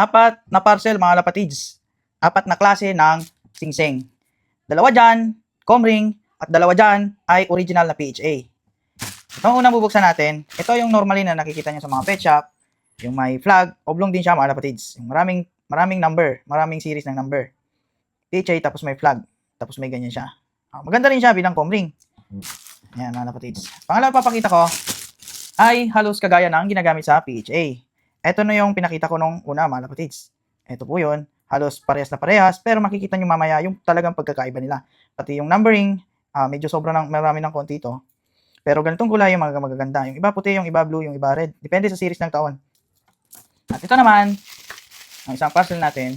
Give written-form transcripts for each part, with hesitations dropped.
apat na parcel mga lapatids. Apat na klase ng singsing. Dalawa dyan, comring, at dalawa dyan ay original na PHA. Itong unang bubuksan natin, ito yung normally na nakikita nyo sa mga pet shop. Yung may flag, oblong din siya mga lapatids. Yung maraming number, maraming series ng number. PHA tapos may flag, tapos may ganyan siya. Maganda rin siya bilang comring. Ayan mga lapatids. Pangalawa papakita ko ay halos kagaya ng ginagamit sa PHA. Ito na yung pinakita ko nung una mga lapatids. Ito po yun. Halos parehas na parehas, pero makikita nyo mamaya yung talagang pagkakaiba nila. Pati yung numbering, medyo marami ng konti ito. Pero ganitong kulay yung magaganda. Yung iba puti, yung iba blue, yung iba red. Depende sa series ng taon. At ito naman, ang isang parcel natin.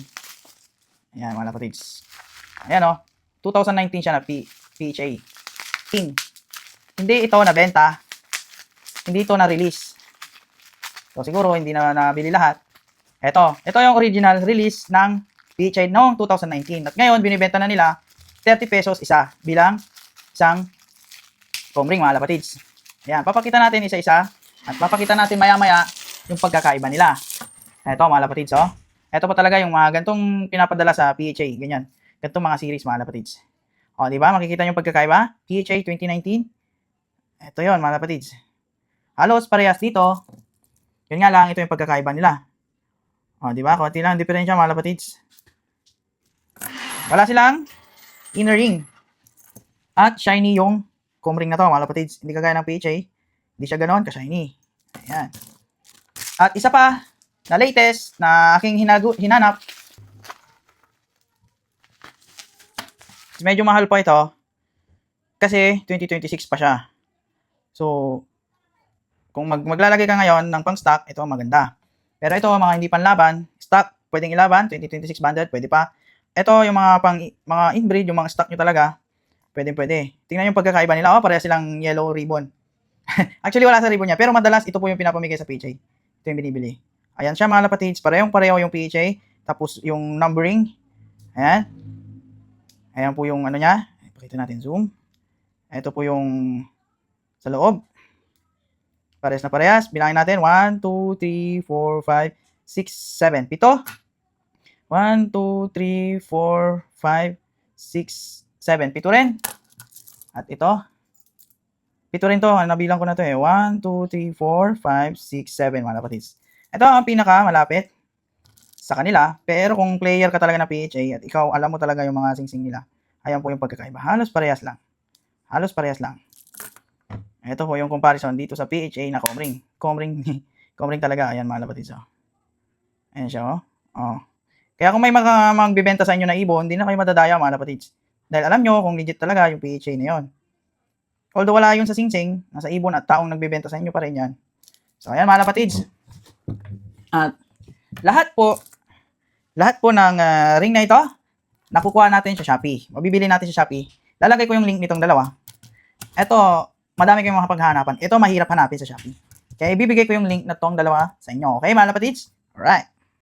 Ayan mga lapatids. Ayan o. 2019 siya na PHA. King. Hindi ito nabenta. Hindi ito na-release. So siguro hindi na nabili lahat. Ito yung original release ng PHA noong 2019. At ngayon, binibenta na nila 30 pesos isa bilang isang comring mga lapatids. Ayan, papakita natin isa-isa at papakita natin maya-maya yung pagkakaiba nila. Ito mga lapatids, oh. Ito pa talaga yung mga gantong pinapadala sa PHA, ganyan. Gantong mga series mga lapatids. O, di ba? Makikita yung pagkakaiba? PHA 2019. Ito yon mga lapatids. Halos parehas dito. Yun nga lang, ito yung pagkakaiba nila. O, di ba? Konti lang diferensya mga lapatids. Wala silang inner ring. At shiny yung comring na to mga lapatids. Hindi kagaya ng PHA. Hindi siya ganoon ka-shiny. Ayan. At isa pa na latest na aking hinanap. Medyo mahal pa ito. Kasi 2026 pa siya. So, kung maglalagay ka ngayon ng pang stock, ito maganda. Pero ito mga hindi panlaban, stock, pwedeng ilaban, 2026 banded, pwede pa. Ito yung mga inbreed, yung mga stock nyo talaga, pwede. Tingnan yung pagkakaiba nila. Pareha silang yellow ribbon. Actually, wala sa ribbon niya. Pero madalas, ito po yung pinapamigay sa PHA. Ito yung binibili. Ayan siya mga lapatids. Pareho yung PHA. Tapos yung numbering. Ayan. Ayan po yung ano niya. Pakita natin zoom. Ito po yung sa loob. Parehas na parehas. Bilangin natin. 1, 2, 3, 4, 5, 6, 7. Pito. 1, 2, 3, 4, 5, 6, 7. Pito rin. At ito. Pito rin to. Nabilang ko na to eh. 1, 2, 3, 4, 5, 6, 7 mga lapatids. Ito ang pinaka malapit sa kanila. Pero kung player ka talaga na PHA at ikaw alam mo talaga yung mga singsing nila, ayan po yung pagkakaiba. Halos parehas lang. Ito po yung comparison dito sa PHA na comring. Comring talaga. Ayan mga lapatids. Ayan siya oh. Kaya kung may magbibenta sa inyo na ibon, hindi na kayo madadaya mga lapatids. Dahil alam nyo kung legit talaga yung PHA na yun. Although wala yun sa singsing, nasa ibon at taong nagbibenta sa inyo pa rin yan. So ayan mga lapatids. At lahat po ng ring na ito, nakukuha natin sa Shopee. Mabibili natin sa Shopee. Lalagay ko yung link nitong dalawa. Ito, madami kayong mga paghahanapan. Ito mahirap hanapin sa Shopee. Kaya ibibigay ko yung link na tong dalawa sa inyo. Okay mga lapatids? Alright.